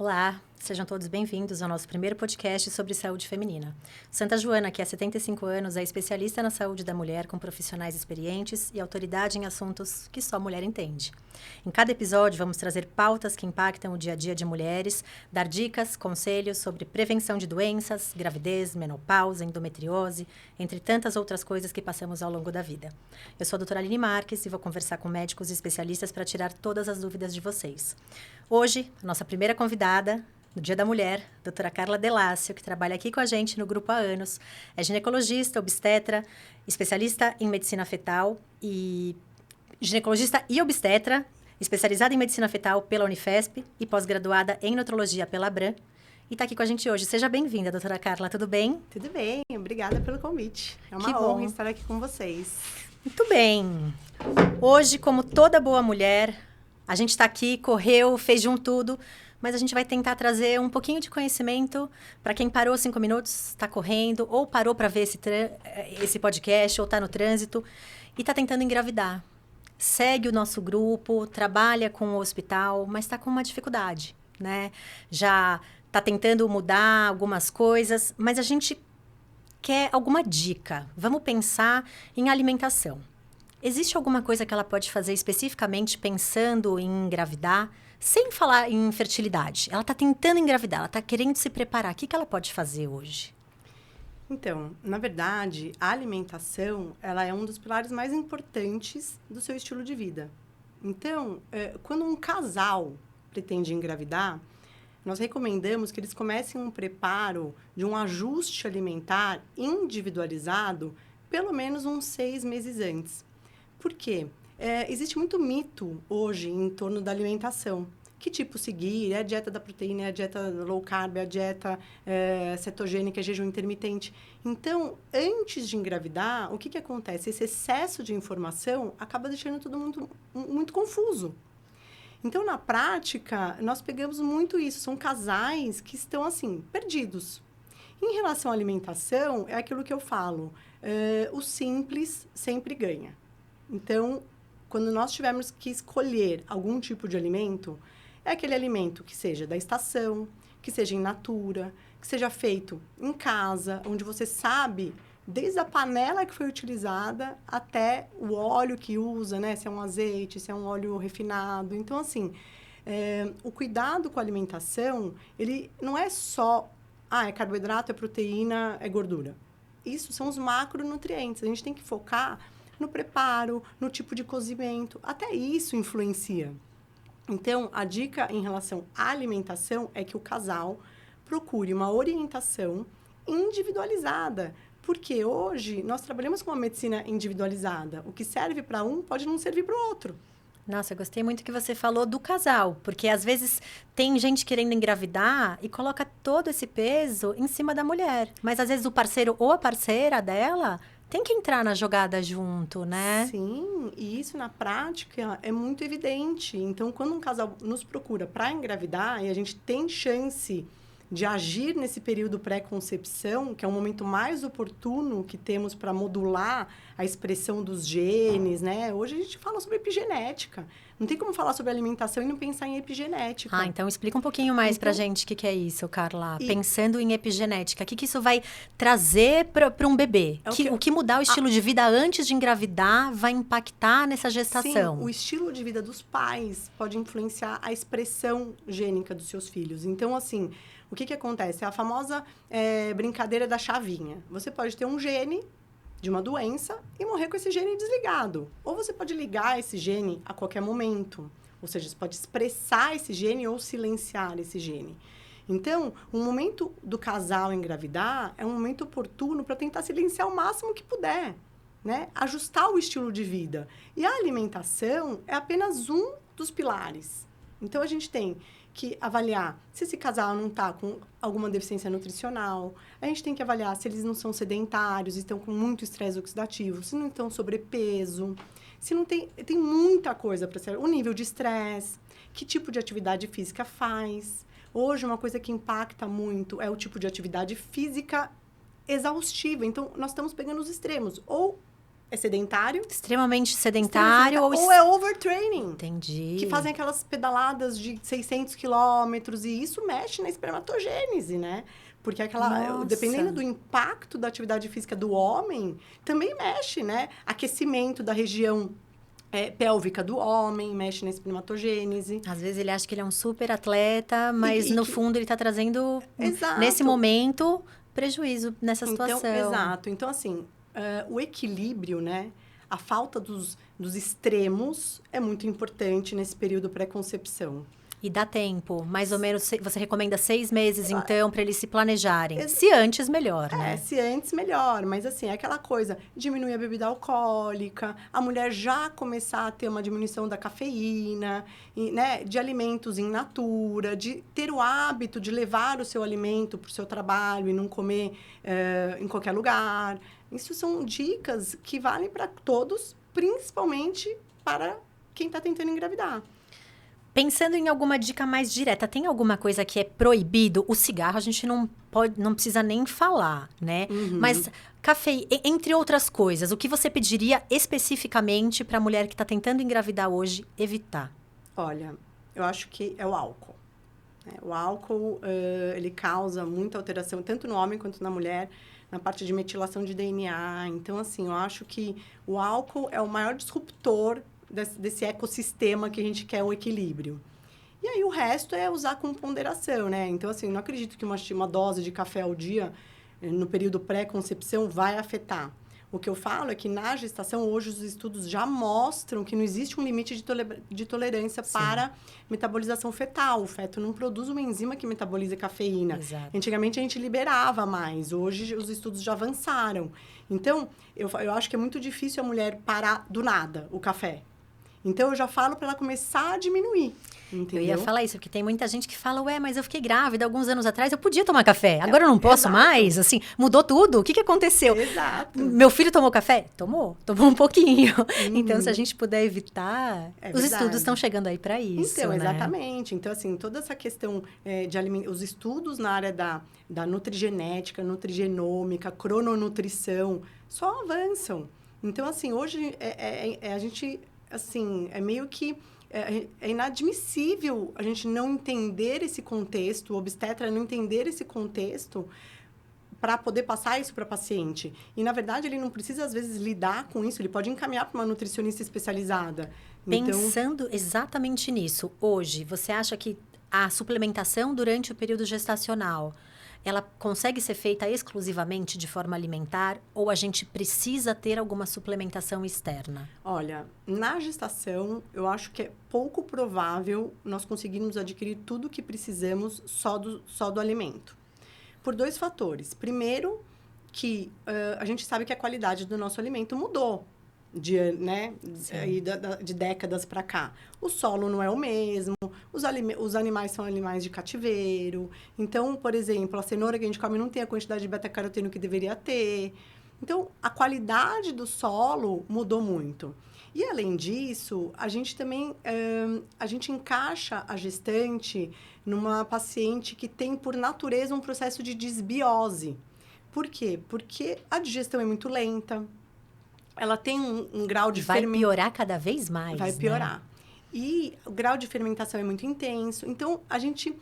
Olá, sejam todos bem-vindos ao nosso primeiro podcast sobre saúde feminina. Santa Joana, que há 75 anos, é especialista na saúde da mulher com profissionais experientes e autoridade em assuntos que só mulher entende. Em cada episódio, vamos trazer pautas que impactam o dia a dia de mulheres, dar dicas, conselhos sobre prevenção de doenças, gravidez, menopausa, endometriose, entre tantas outras coisas que passamos ao longo da vida. Eu sou a doutora Aline Marques e vou conversar com médicos e especialistas para tirar todas as dúvidas de vocês. Hoje, a nossa primeira convidada, no Dia da Mulher, doutora Carla Delácio, que trabalha aqui com a gente no grupo há anos, é ginecologista, obstetra, especialista em medicina fetal e ginecologista e obstetra, especializada em medicina fetal pela Unifesp e pós-graduada em nutrologia pela Abram. E está aqui com a gente hoje. Seja bem-vinda, doutora Carla, tudo bem? Tudo bem, obrigada pelo convite. É uma Que honra bom. estar aqui com vocês. Muito bem. Hoje, como toda boa mulher, a gente está aqui, correu, fez de um tudo, mas a gente vai tentar trazer um pouquinho de conhecimento para quem parou 5 minutos, está correndo, ou parou para ver esse podcast, ou está no trânsito e está tentando engravidar. Segue o nosso grupo, trabalha com o hospital, mas está com uma dificuldade, né? Já está tentando mudar algumas coisas, mas a gente quer alguma dica. Vamos pensar em alimentação. Existe alguma coisa que ela pode fazer especificamente pensando em engravidar, sem falar em fertilidade? Ela está tentando engravidar, ela está querendo se preparar. O que ela pode fazer hoje? Então, na verdade, a alimentação, ela é um dos pilares mais importantes do seu estilo de vida. Então, quando um casal pretende engravidar, nós recomendamos que eles comecem um preparo de um ajuste alimentar individualizado pelo menos uns 6 meses antes. Por quê? Existe muito mito hoje em torno da alimentação. Que tipo seguir? É a dieta da proteína, é a dieta low carb, é a dieta cetogênica, é jejum intermitente. Então, antes de engravidar, o que acontece? Esse excesso de informação acaba deixando tudo muito confuso. Então, na prática, nós pegamos muito isso. São casais que estão, assim, perdidos. Em relação à alimentação, é aquilo que eu falo. O simples sempre ganha. Então, quando nós tivermos que escolher algum tipo de alimento, é aquele alimento que seja da estação, que seja in natura, que seja feito em casa, onde você sabe, desde a panela que foi utilizada até o óleo que usa, né? Se é um azeite, se é um óleo refinado. Então, assim, o cuidado com a alimentação, ele não é só, é carboidrato, é proteína, é gordura. Isso são os macronutrientes. A gente tem que focar no preparo, no tipo de cozimento. Até isso influencia. Então, a dica em relação à alimentação é que o casal procure uma orientação individualizada. Porque hoje nós trabalhamos com uma medicina individualizada. O que serve para um pode não servir para o outro. Nossa, eu gostei muito que você falou do casal, porque às vezes tem gente querendo engravidar e coloca todo esse peso em cima da mulher. Mas às vezes o parceiro ou a parceira dela tem que entrar na jogada junto, né? Sim, e isso na prática é muito evidente. Então, quando um casal nos procura para engravidar e a gente tem chance de agir nesse período pré-concepção, que é o momento mais oportuno que temos para modular a expressão dos genes, né? Hoje a gente fala sobre epigenética. Não tem como falar sobre alimentação e não pensar em epigenética. Então explica um pouquinho mais pra gente o que é isso, Carla. Pensando em epigenética, o que isso vai trazer para um bebê? O que mudar o estilo de vida antes de engravidar vai impactar nessa gestação? Sim, o estilo de vida dos pais pode influenciar a expressão gênica dos seus filhos. Então, assim, o que acontece? É a famosa brincadeira da chavinha. Você pode ter um gene de uma doença e morrer com esse gene desligado. Ou você pode ligar esse gene a qualquer momento. Ou seja, você pode expressar esse gene ou silenciar esse gene. Então, o momento do casal engravidar é um momento oportuno para tentar silenciar o máximo que puder, né? Ajustar o estilo de vida. E a alimentação é apenas um dos pilares. Então, a gente tem que avaliar se esse casal não está com alguma deficiência nutricional. A gente tem que avaliar se eles não são sedentários, estão com muito estresse oxidativo, se não estão sobrepeso, se não tem muita coisa para ser. O nível de estresse, que tipo de atividade física faz. Hoje, uma coisa que impacta muito é o tipo de atividade física exaustiva. Então, nós estamos pegando os extremos. Ou é sedentário. Extremamente sedentário ou é overtraining. Entendi. Que fazem aquelas pedaladas de 600 quilômetros. E isso mexe na espermatogênese, né? Porque dependendo do impacto da atividade física do homem, também mexe, né? Aquecimento da região pélvica do homem, mexe na espermatogênese. Às vezes ele acha que ele é um super atleta, mas no fundo ele está trazendo, nesse momento, prejuízo nessa situação. Exato. Então, assim, o equilíbrio, né? A falta dos extremos é muito importante nesse período pré-concepção. E dá tempo, mais ou menos, você recomenda 6 meses, então, para eles se planejarem. Se antes, melhor, né? Se antes, melhor. Mas, assim, é aquela coisa, diminuir a bebida alcoólica, a mulher já começar a ter uma diminuição da cafeína, né, de alimentos in natura, de ter o hábito de levar o seu alimento para o seu trabalho e não comer em qualquer lugar. Isso são dicas que valem para todos, principalmente para quem está tentando engravidar. Pensando em alguma dica mais direta, tem alguma coisa que é proibido? O cigarro a gente não precisa nem falar, né? Uhum. Mas café, entre outras coisas, o que você pediria especificamente para a mulher que está tentando engravidar hoje evitar? Olha, eu acho que é o álcool. O álcool, ele causa muita alteração, tanto no homem quanto na mulher, na parte de metilação de DNA. Então, assim, eu acho que o álcool é o maior disruptor desse ecossistema que a gente quer o equilíbrio. E aí, o resto é usar com ponderação, né? Então, assim, não acredito que uma dose de café ao dia, no período pré-concepção, vai afetar. O que eu falo é que na gestação, hoje, os estudos já mostram que não existe um limite de tolerância para metabolização fetal. O feto não produz uma enzima que metaboliza cafeína. Exato. Antigamente, a gente liberava mais. Hoje, os estudos já avançaram. Então, eu acho que é muito difícil a mulher parar do nada o café. Então, eu já falo para ela começar a diminuir, entendeu? Eu ia falar isso, porque tem muita gente que fala, mas eu fiquei grávida alguns anos atrás, eu podia tomar café, agora eu não posso mais, assim, mudou tudo, o que aconteceu? Exato. Meu filho tomou café? Tomou um pouquinho. Então, se a gente puder evitar, os estudos estão chegando aí para isso, então, né? Exatamente. Então, assim, toda essa questão de alimento, os estudos na área da nutrigenética, nutrigenômica, crononutrição, só avançam. Então, assim, hoje a gente... Assim, é meio que... É inadmissível a gente não entender esse contexto, o obstetra não entender esse contexto para poder passar isso para o paciente. E, na verdade, ele não precisa, às vezes, lidar com isso. Ele pode encaminhar para uma nutricionista especializada. Pensando exatamente nisso, hoje, você acha que a suplementação durante o período gestacional, ela consegue ser feita exclusivamente de forma alimentar ou a gente precisa ter alguma suplementação externa? Olha, na gestação, eu acho que é pouco provável nós conseguirmos adquirir tudo o que precisamos só do alimento. Por 2 fatores. Primeiro, que a gente sabe que a qualidade do nosso alimento mudou. De décadas para cá. O solo não é o mesmo, os animais são animais de cativeiro. Então, por exemplo, a cenoura que a gente come não tem a quantidade de beta-caroteno que deveria ter. Então, a qualidade do solo mudou muito. E, além disso, a gente também a gente encaixa a gestante numa paciente que tem, por natureza, um processo de desbiose. Por quê? Porque a digestão é muito lenta. Ela tem um grau de fermentação. Vai piorar cada vez mais, Vai piorar. Né? E o grau de fermentação é muito intenso. Então, a gente...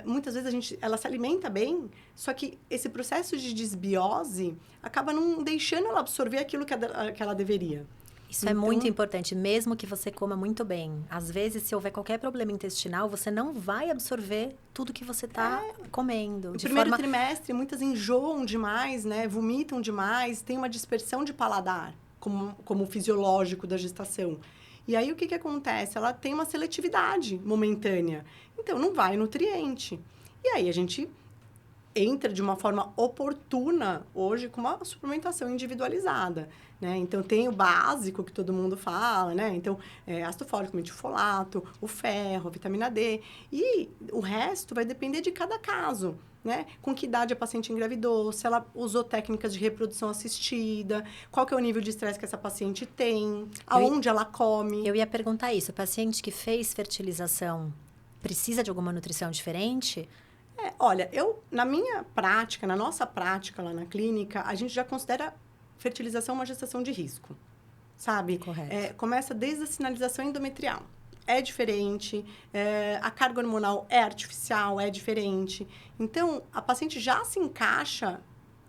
muitas vezes, ela se alimenta bem, só que esse processo de desbiose acaba não deixando ela absorver aquilo que ela deveria. Isso é muito importante, mesmo que você coma muito bem. Às vezes, se houver qualquer problema intestinal, você não vai absorver tudo que você está comendo. No primeiro trimestre, muitas enjoam demais, né? Vomitam demais, tem uma dispersão de paladar, como fisiológico da gestação. E aí, o que acontece? Ela tem uma seletividade momentânea. Então, não vai nutriente. E aí, a gente entra de uma forma oportuna hoje com uma suplementação individualizada, né? Então, tem o básico que todo mundo fala, né? Então, ácido fólico, metilfolato, o ferro, a vitamina D. E o resto vai depender de cada caso, né? Com que idade a paciente engravidou, se ela usou técnicas de reprodução assistida, qual que é o nível de estresse que essa paciente tem, aonde ela come. Eu ia perguntar isso. O paciente que fez fertilização precisa de alguma nutrição diferente? Olha, na minha prática, na nossa prática lá na clínica, a gente já considera fertilização é uma gestação de risco, sabe? Correto. Começa desde a sinalização endometrial. É diferente, a carga hormonal é artificial, é diferente. Então, a paciente já se encaixa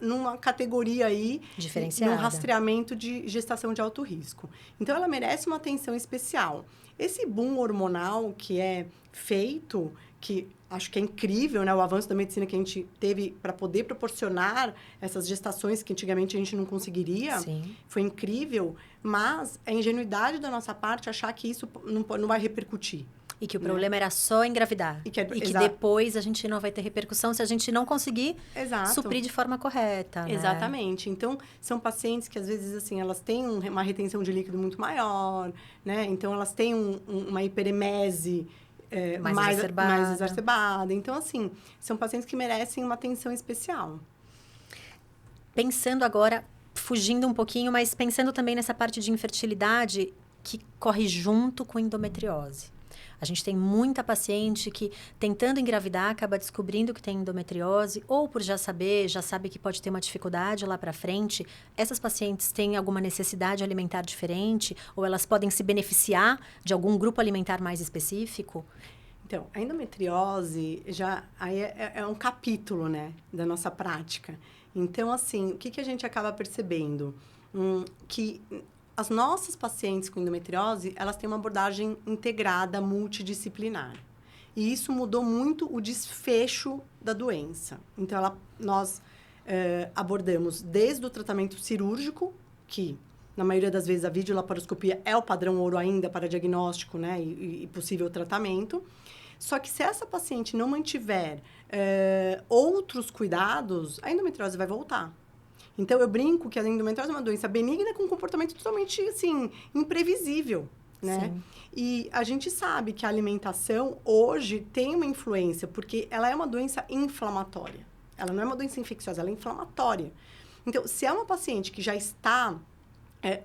numa categoria aí, Diferenciada. num rastreamento de gestação de alto risco. Então, ela merece uma atenção especial. Esse boom hormonal que é feito, que acho que é incrível, né? O avanço da medicina que a gente teve para poder proporcionar essas gestações que antigamente a gente não conseguiria. Sim. Foi incrível, mas é ingenuidade da nossa parte achar que isso não vai repercutir. E que o problema era só engravidar. E que depois a gente não vai ter repercussão se a gente não conseguir suprir de forma correta, né? Exatamente. Então, são pacientes que, às vezes, assim, elas têm uma retenção de líquido muito maior, né? Então, elas têm uma hiperemese mais exacerbada. Então, assim, são pacientes que merecem uma atenção especial. Pensando agora, fugindo um pouquinho, mas pensando também nessa parte de infertilidade que corre junto com endometriose. A gente tem muita paciente que, tentando engravidar, acaba descobrindo que tem endometriose, ou por já sabe que pode ter uma dificuldade lá para frente. Essas pacientes têm alguma necessidade alimentar diferente? Ou elas podem se beneficiar de algum grupo alimentar mais específico? Então, a endometriose aí é um capítulo, né, da nossa prática. Então, assim, o que a gente acaba percebendo? Que as nossas pacientes com endometriose, elas têm uma abordagem integrada, multidisciplinar. E isso mudou muito o desfecho da doença. Então, nós abordamos desde o tratamento cirúrgico, que, na maioria das vezes, a videolaparoscopia é o padrão ouro ainda para diagnóstico, né, e possível tratamento. Só que se essa paciente não mantiver outros cuidados, a endometriose vai voltar. Então, eu brinco que a endometriose é uma doença benigna com um comportamento totalmente, assim, imprevisível, né? Sim. E a gente sabe que a alimentação, hoje, tem uma influência, porque ela é uma doença inflamatória. Ela não é uma doença infecciosa, ela é inflamatória. Então, se é uma paciente que já está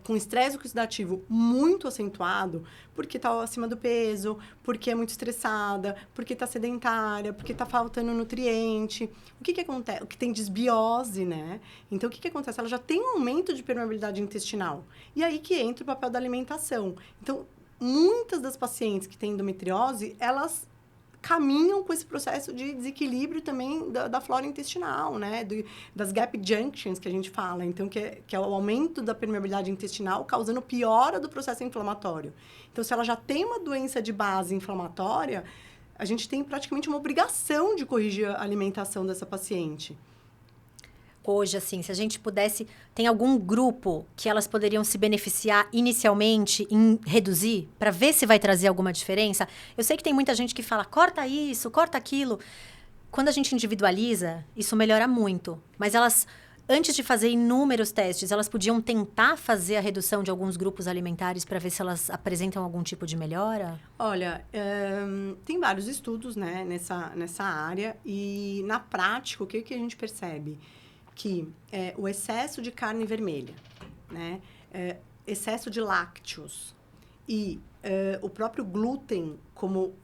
com estresse oxidativo muito acentuado, porque está acima do peso, porque é muito estressada, porque está sedentária, porque está faltando nutriente. O que acontece? O que tem desbiose, né? Então, o que acontece? Ela já tem um aumento de permeabilidade intestinal. E aí que entra o papel da alimentação. Então, muitas das pacientes que têm endometriose, elas caminham com esse processo de desequilíbrio também da flora intestinal, né? Das gap junctions que a gente fala. Então, que é o aumento da permeabilidade intestinal causando piora do processo inflamatório. Então, se ela já tem uma doença de base inflamatória, a gente tem praticamente uma obrigação de corrigir a alimentação dessa paciente. Hoje, assim, se a gente pudesse... Tem algum grupo que elas poderiam se beneficiar inicialmente em reduzir? Para ver se vai trazer alguma diferença? Eu sei que tem muita gente que fala, corta isso, corta aquilo. Quando a gente individualiza, isso melhora muito. Mas elas, antes de fazer inúmeros testes, elas podiam tentar fazer a redução de alguns grupos alimentares para ver se elas apresentam algum tipo de melhora? Olha, tem vários estudos, né, nessa área. E, na prática, o que a gente percebe? Que o excesso de carne vermelha, né? Excesso de lácteos e o próprio glúten,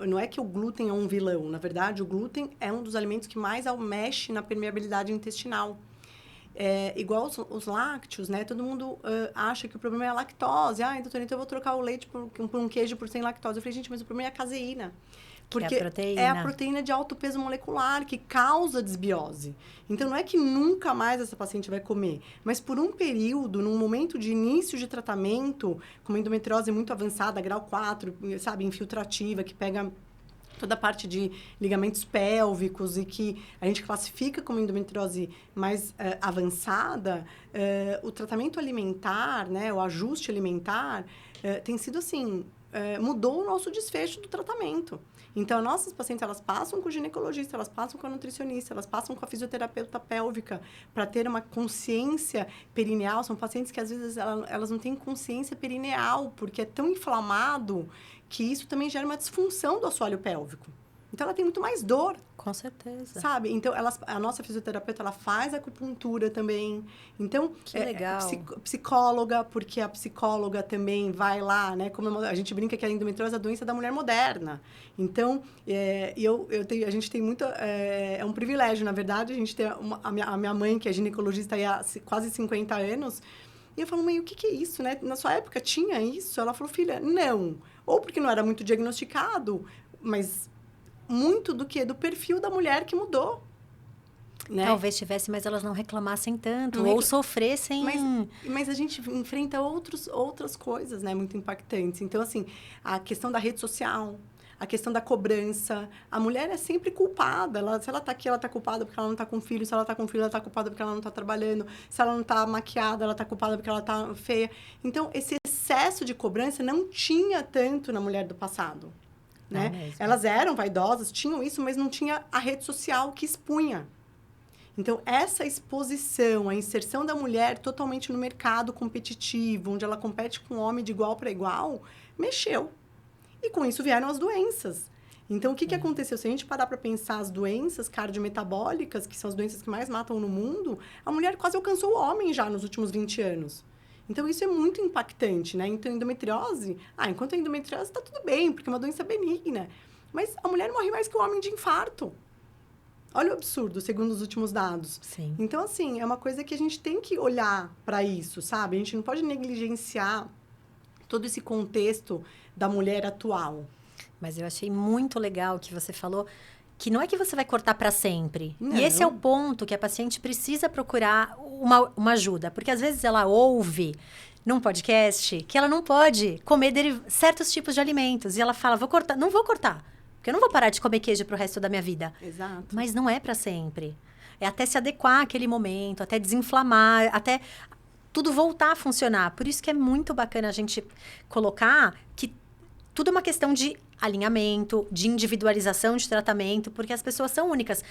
não é que o glúten é um vilão, na verdade, o glúten é um dos alimentos que mais mexe na permeabilidade intestinal. Igual os lácteos, né? Todo mundo acha que o problema é a lactose. Doutora, então eu vou trocar o leite por um queijo por sem lactose. Eu falei, gente, mas o problema é a caseína. Porque é a proteína de alto peso molecular que causa desbiose. Então, não é que nunca mais essa paciente vai comer, mas por um período, num momento de início de tratamento, com uma endometriose muito avançada, grau 4, sabe, infiltrativa, que pega toda a parte de ligamentos pélvicos e que a gente classifica como endometriose mais avançada, o tratamento alimentar, né, o ajuste alimentar, tem sido assim, mudou o nosso desfecho do tratamento. Então, nossas pacientes, elas passam com o ginecologista, elas passam com a nutricionista, elas passam com a fisioterapeuta pélvica para ter uma consciência perineal. São pacientes que, às vezes, elas não têm consciência perineal, porque é tão inflamado que isso também gera uma disfunção do assoalho pélvico. Então, ela tem muito mais dor. Com certeza. Sabe? Então, a nossa fisioterapeuta, ela faz acupuntura também. Então, que legal. Psicóloga, porque a psicóloga também vai lá, né? Como a gente brinca que a endometriose é a doença da mulher moderna. Então, a gente tem muito... É um privilégio, na verdade. A gente tem a minha mãe, que é ginecologista há quase 50 anos, E eu falo, mãe, o que é isso, né? Na sua época tinha isso? Ela falou, filha, não. Ou porque não era muito diagnosticado, mas muito do que? Do perfil da mulher que mudou. Né? Talvez tivesse, mas elas não reclamassem tanto, Não ou sofressem... Mas a gente enfrenta outras coisas, né? Muito impactantes. Então, assim, a questão da rede social, a questão da cobrança. A mulher é sempre culpada. Se ela tá aqui, ela tá culpada porque ela não tá com filho. Se ela tá com filho, ela tá culpada porque ela não tá trabalhando. Se ela não tá maquiada, ela tá culpada porque ela tá feia. Então, esse excesso de cobrança não tinha tanto na mulher do passado. Né? Elas eram vaidosas, tinham isso, mas não tinha a rede social que expunha. Então, essa exposição, a inserção da mulher totalmente no mercado competitivo, onde ela compete com o homem de igual para igual, mexeu. E com isso vieram as doenças. Então, o que aconteceu? Se a gente parar para pensar as doenças cardiometabólicas, que são as doenças que mais matam no mundo, a mulher quase alcançou o homem já nos últimos 20 anos. Então, isso é muito impactante, né? Então, endometriose... enquanto a endometriose está tudo bem, porque é uma doença benigna. Mas a mulher morre mais que o homem de infarto. Olha o absurdo, segundo os últimos dados. Sim. Então, assim, é uma coisa que a gente tem que olhar para isso, sabe? A gente não pode negligenciar todo esse contexto da mulher atual. Mas eu achei muito legal o que você falou, que não é que você vai cortar para sempre. Não. E esse é o ponto que a paciente precisa procurar uma ajuda. Porque, às vezes, ela ouve num podcast que ela não pode comer certos tipos de alimentos. E ela fala, não vou cortar. Porque eu não vou parar de comer queijo pro resto da minha vida. Exato. Mas não é para sempre. É até se adequar àquele momento, até desinflamar, até tudo voltar a funcionar. Por isso que é muito bacana a gente colocar que tudo é uma questão de alinhamento, de individualização de tratamento, porque as pessoas são únicas.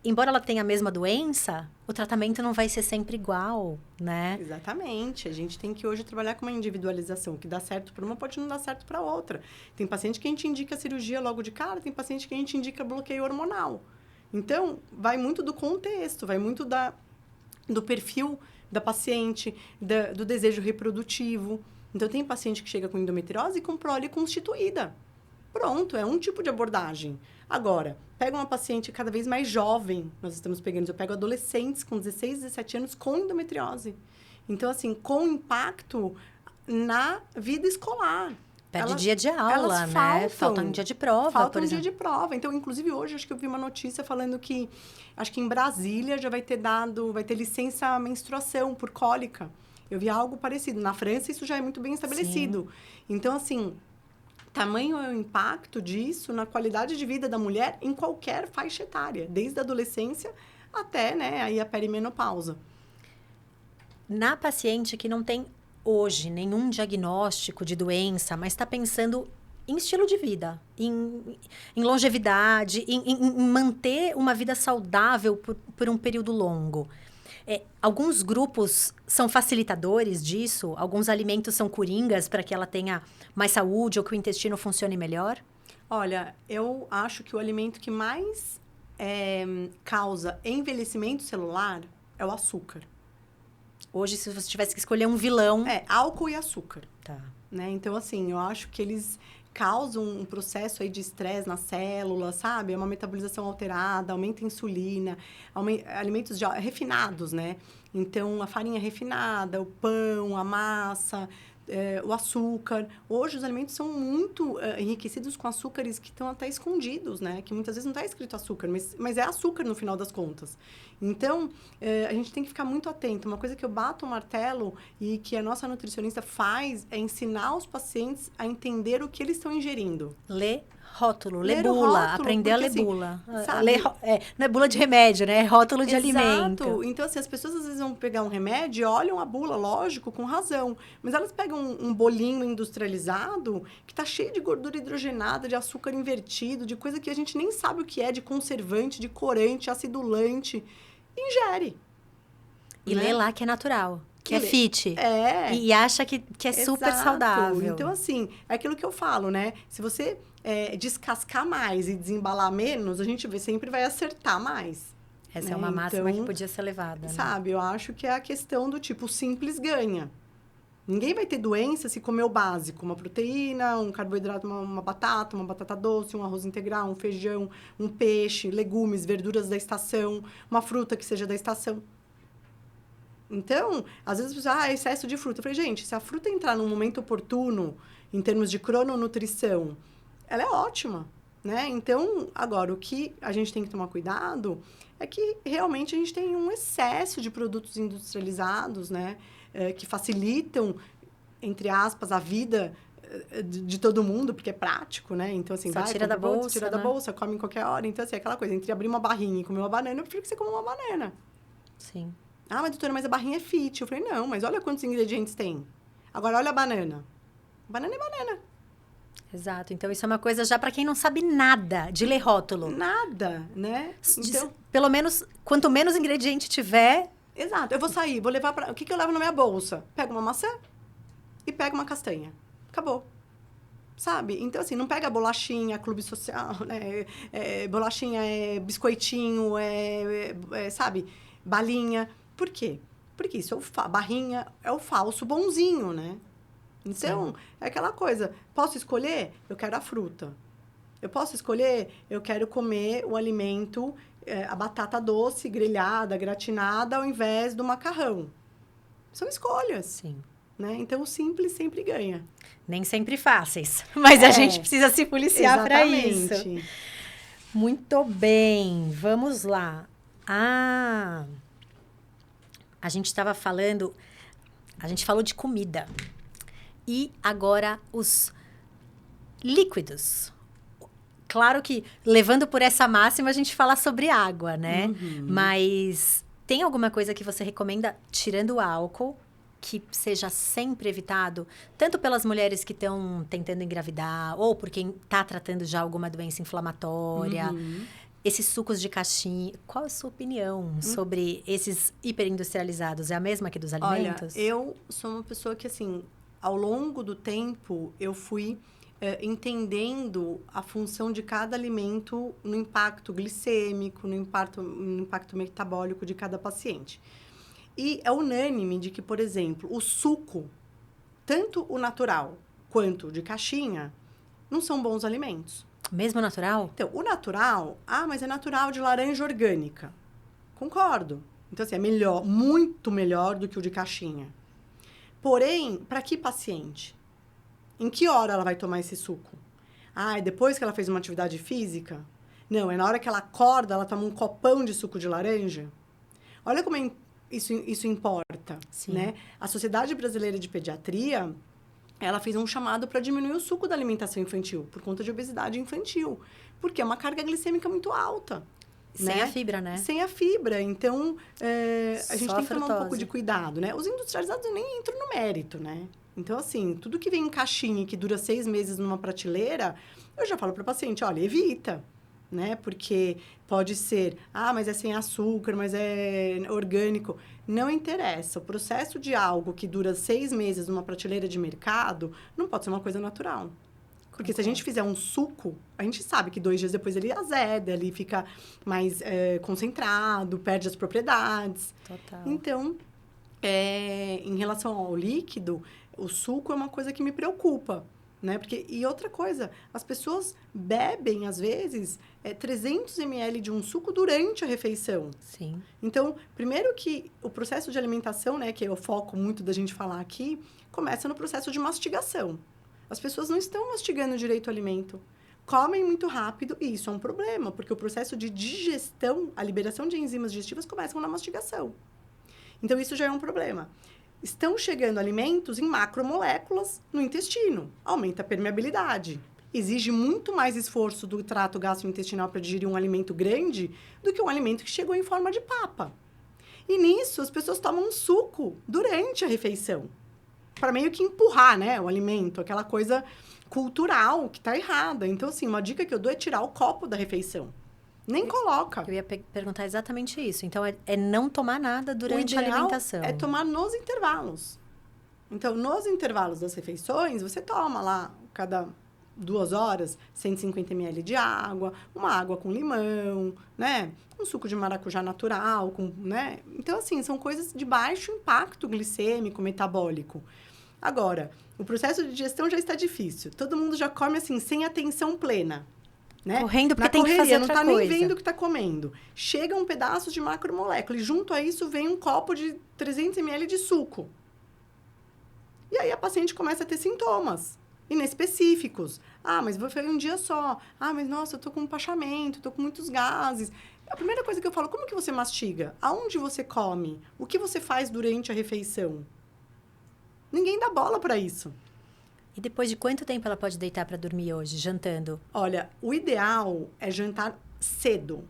Embora ela tenha a mesma doença, o tratamento não vai ser sempre igual, né? Exatamente. A gente tem que hoje trabalhar com uma individualização. O que dá certo para uma pode não dar certo para outra. Tem paciente que a gente indica cirurgia logo de cara, tem paciente que a gente indica bloqueio hormonal. Então, vai muito do contexto, vai muito do perfil da paciente, do desejo reprodutivo. Então, tem paciente que chega com endometriose com prole constituída. Pronto, é um tipo de abordagem. Agora, pega uma paciente cada vez mais jovem, nós estamos pegando, eu pego adolescentes com 16, 17 anos com endometriose. Então, assim, com impacto na vida escolar. Perde dia de aula, né? Falta um dia de prova, Falta um dia de prova. Então, inclusive, hoje, acho que eu vi uma notícia falando que, acho que em Brasília já vai ter licença menstruação por cólica. Eu vi algo parecido. Na França, isso já é muito bem estabelecido. Sim. Então, assim, tamanho é o impacto disso na qualidade de vida da mulher em qualquer faixa etária, desde a adolescência até, né, aí a perimenopausa. Na paciente que não tem hoje nenhum diagnóstico de doença, mas está pensando em estilo de vida, em longevidade, em manter uma vida saudável por um período longo. Alguns grupos são facilitadores disso? Alguns alimentos são coringas para que ela tenha mais saúde ou que o intestino funcione melhor? Olha, eu acho que o alimento que mais causa envelhecimento celular é o açúcar. Hoje, se você tivesse que escolher um vilão... álcool e açúcar. Tá. Né? Então, assim, eu acho que eles causam um processo aí de estresse na célula, sabe? É uma metabolização alterada, aumenta a insulina, alimentos refinados, né? Então, a farinha refinada, o pão, a massa, o açúcar. Hoje, os alimentos são muito enriquecidos com açúcares que estão até escondidos, né? Que muitas vezes não está escrito açúcar, mas é açúcar no final das contas. Então, a gente tem que ficar muito atento. Uma coisa que eu bato o martelo e que a nossa nutricionista faz é ensinar os pacientes a entender o que eles estão ingerindo. Ler rótulo, ler bula, rótulo, aprender porque, a ler bula. Sabe? Não é bula de remédio, né? É rótulo de Exato. alimento. Então, assim, as pessoas às vezes vão pegar um remédio e olham a bula, lógico, com razão. Mas elas pegam um bolinho industrializado que está cheio de gordura hidrogenada, de açúcar invertido, de coisa que a gente nem sabe o que é, de conservante, de corante, acidulante. Ingere. E lê lá que é natural. Que é fit. E acha que é Exato. Super saudável. Então, assim, é aquilo que eu falo, né? Se você descascar mais e desembalar menos, a gente sempre vai acertar mais. Essa né? é uma máxima então, que podia ser levada, né? Sabe, eu acho que é a questão do tipo, simples ganha. Ninguém vai ter doença se comer o básico. Uma proteína, um carboidrato, uma batata doce, um arroz integral, um feijão, um peixe, legumes, verduras da estação, uma fruta que seja da estação. Então, às vezes as pessoas, excesso de fruta. Eu falei, gente, se a fruta entrar num momento oportuno, em termos de crononutrição, ela é ótima, né? Então, agora, o que a gente tem que tomar cuidado é que realmente a gente tem um excesso de produtos industrializados, né? Que facilitam, entre aspas, a vida de todo mundo, porque é prático, né? Então, assim, Só tira da bolsa, tira da bolsa, come em qualquer hora. Então, assim, aquela coisa, entre abrir uma barrinha e comer uma banana, eu prefiro que você coma uma banana. Sim. Ah, mas doutora, mas a barrinha é fit. Eu falei, não, mas olha quantos ingredientes tem. Agora, olha a banana. Banana é banana. Exato. Então, isso é uma coisa já para quem não sabe nada de ler rótulo. Nada, né? Então, Pelo menos, quanto menos ingrediente tiver... exato. Eu vou sair, vou levar para... O que eu levo na minha bolsa? Pego uma maçã e pego uma castanha. Acabou. Sabe? Então, assim, não pega bolachinha, clube social, né? Bolachinha é biscoitinho, sabe? Balinha. Por quê? Porque isso barrinha é o falso bonzinho, né? Então, sim, é aquela coisa. Posso escolher? Eu quero a fruta. Eu posso escolher? Eu quero comer o alimento, a batata doce, grelhada, gratinada, ao invés do macarrão. São escolhas. Sim. Né? Então, o simples sempre ganha. Nem sempre fáceis, mas a gente precisa se policiar para isso. Muito bem, vamos lá. A gente estava falando, a gente falou de comida. E agora os líquidos. Claro que, levando por essa máxima, a gente fala sobre água, né? Uhum. Mas tem alguma coisa que você recomenda, tirando o álcool, que seja sempre evitado, tanto pelas mulheres que estão tentando engravidar, ou por quem está tratando já alguma doença inflamatória, esses sucos de caixinha. Qual a sua opinião sobre esses hiperindustrializados? É a mesma que dos alimentos? Olha, eu sou uma pessoa que, assim, ao longo do tempo, eu fui entendendo a função de cada alimento no impacto glicêmico, no impacto metabólico de cada paciente. E é unânime de que, por exemplo, o suco, tanto o natural quanto o de caixinha, não são bons alimentos. Mesmo natural? Então, o natural, mas é natural de laranja orgânica. Concordo. Então, assim, é melhor, muito melhor do que o de caixinha. Porém, para que paciente? Em que hora ela vai tomar esse suco? É depois que ela fez uma atividade física? Não, é na hora que ela acorda, ela toma um copão de suco de laranja? Olha como isso importa, né? A Sociedade Brasileira de Pediatria, ela fez um chamado para diminuir o suco da alimentação infantil, por conta de obesidade infantil, porque é uma carga glicêmica muito alta. Sem a fibra, né? Sem a fibra. Então, a gente tem que tomar um pouco de cuidado, né? Os industrializados eu nem entro no mérito, né? Então, assim, tudo que vem em caixinha e que dura 6 meses numa prateleira, eu já falo para o paciente, olha, evita. Né? Porque pode ser, mas é sem açúcar, mas é orgânico. Não interessa. O processo de algo que dura 6 meses numa prateleira de mercado não pode ser uma coisa natural. Porque se a gente fizer um suco, a gente sabe que 2 dias depois ele azeda, ele fica mais concentrado, perde as propriedades. Total. Então, em relação ao líquido, o suco é uma coisa que me preocupa. Né? E outra coisa, as pessoas bebem, às vezes, 300 ml de um suco durante a refeição. Sim. Então, primeiro que o processo de alimentação, né, que é o foco muito da gente falar aqui, começa no processo de mastigação. As pessoas não estão mastigando direito o alimento. Comem muito rápido e isso é um problema, porque o processo de digestão, a liberação de enzimas digestivas começa na mastigação. Então, isso já é um problema. Estão chegando alimentos em macromoléculas no intestino. Aumenta a permeabilidade. Exige muito mais esforço do trato gastrointestinal para digerir um alimento grande do que um alimento que chegou em forma de papa. E nisso, as pessoas tomam um suco durante a refeição. Para meio que empurrar, né, o alimento. Aquela coisa cultural que está errada. Então, assim, uma dica que eu dou é tirar o copo da refeição. Nem coloca. Eu ia perguntar exatamente isso. Então, é não tomar nada durante a alimentação. É tomar nos intervalos. Então, nos intervalos das refeições, você toma lá, cada 2 horas, 150 ml de água, uma água com limão, né? Um suco de maracujá natural, né? Então, assim, são coisas de baixo impacto glicêmico, metabólico. Agora, o processo de digestão já está difícil. Todo mundo já come, assim, sem atenção plena. né? Correndo porque Na tem que fazer não outra tá coisa. nem vendo o que tá comendo. Chega um pedaço de macromolécula e junto a isso vem um copo de 300 ml de suco. E aí a paciente começa a ter sintomas inespecíficos. Ah, mas foi um dia só. Ah, mas nossa, eu tô com empachamento, tô com muitos gases. A primeira coisa que eu falo, como que você mastiga? Aonde você come? O que você faz durante a refeição? Ninguém dá bola para isso. E depois de quanto tempo ela pode deitar para dormir hoje, jantando? Olha, o ideal é jantar cedo.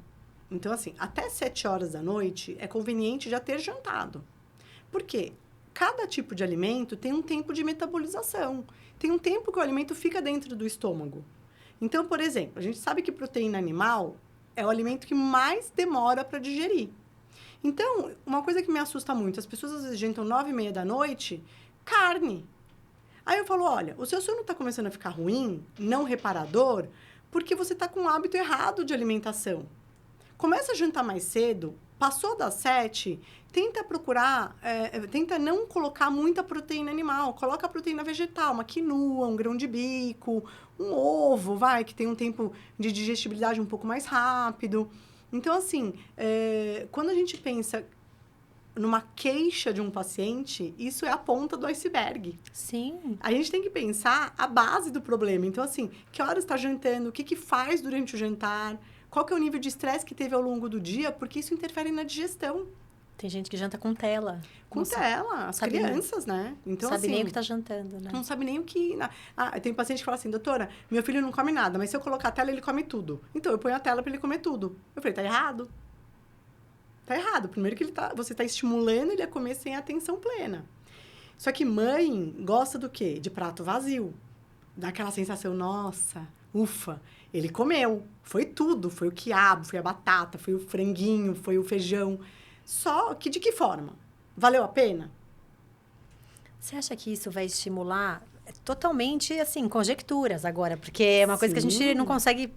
Então, assim, até 7 horas da noite é conveniente já ter jantado. Por quê? Cada tipo de alimento tem um tempo de metabolização. Tem um tempo que o alimento fica dentro do estômago. Então, por exemplo, a gente sabe que proteína animal é o alimento que mais demora para digerir. Então, uma coisa que me assusta muito, as pessoas às vezes jantam 9h30 da noite, carne. Aí eu falo, olha, o seu sono está começando a ficar ruim, não reparador, porque você está com um hábito errado de alimentação. Começa a jantar mais cedo, passou das 7, tenta procurar, tenta não colocar muita proteína animal, coloca proteína vegetal, uma quinoa, um grão de bico, um ovo, que tem um tempo de digestibilidade um pouco mais rápido. Então, assim, quando a gente pensa numa queixa de um paciente, isso é a ponta do iceberg. Sim. A gente tem que pensar a base do problema. Então, assim, que horas está jantando? O que faz durante o jantar? Qual que é o nível de estresse que teve ao longo do dia? Porque isso interfere na digestão. Tem gente que janta com tela. Com tela, as crianças, né? Então, sabe assim, nem o que está jantando, né? não sabe nem o que... tem paciente que fala assim, doutora, meu filho não come nada, mas se eu colocar a tela, ele come tudo. Então, eu ponho a tela para ele comer tudo. Eu falei, tá errado. Tá errado. Primeiro que você tá estimulando ele a comer sem atenção plena. Só que mãe gosta do quê? De prato vazio. Dá aquela sensação, nossa, ufa, ele comeu. Foi tudo. Foi o quiabo, foi a batata, foi o franguinho, foi o feijão. Só que de que forma? Valeu a pena? Você acha que isso vai estimular totalmente, assim, conjecturas agora? Porque é uma coisa que a gente não consegue...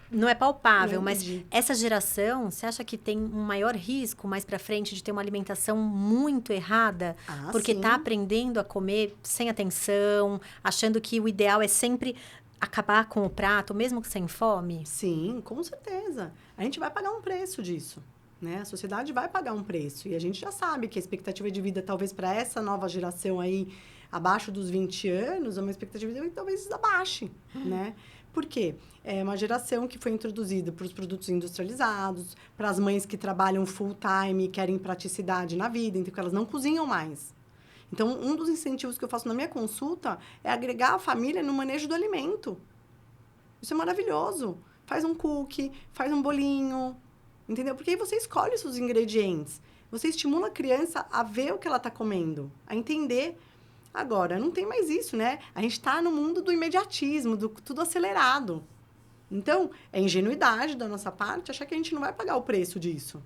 Não é palpável, mas essa geração, você acha que tem um maior risco mais para frente de ter uma alimentação muito errada? Porque sim. tá aprendendo a comer sem atenção, achando que o ideal é sempre acabar com o prato, mesmo sem fome? Sim, com certeza. A gente vai pagar um preço disso, né? A sociedade vai pagar um preço. E a gente já sabe que a expectativa de vida, talvez, para essa nova geração aí, abaixo dos 20 anos, é uma expectativa de vida que talvez abaixe, né? Por quê? É uma geração que foi introduzida para os produtos industrializados, para as mães que trabalham full-time e querem praticidade na vida, então que elas não cozinham mais. Então, um dos incentivos que eu faço na minha consulta é agregar a família no manejo do alimento. Isso é maravilhoso. Faz um cookie, faz um bolinho, entendeu? Porque aí você escolhe os seus ingredientes. Você estimula a criança a ver o que ela está comendo, a entender. Agora, não tem mais isso, né? A gente está no mundo do imediatismo, do tudo acelerado. Então, é ingenuidade da nossa parte achar que a gente não vai pagar o preço disso.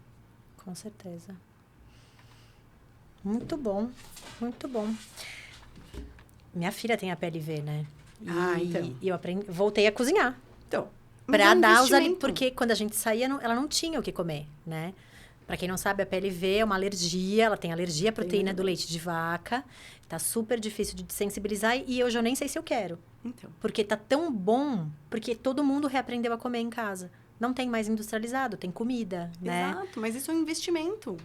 Com certeza. Muito bom, muito bom. Minha filha tem a PLV, né? Então. E eu voltei a cozinhar. Então, para dar os alimentos. Porque quando a gente saía, ela não tinha o que comer, né? Para quem não sabe, a PLV é uma alergia, ela tem alergia à proteína do leite de vaca. Tá super difícil de sensibilizar e eu já nem sei se eu quero. Então. Porque tá tão bom, porque todo mundo reaprendeu a comer em casa. Não tem mais industrializado, tem comida, né? Exato, mas isso é um investimento.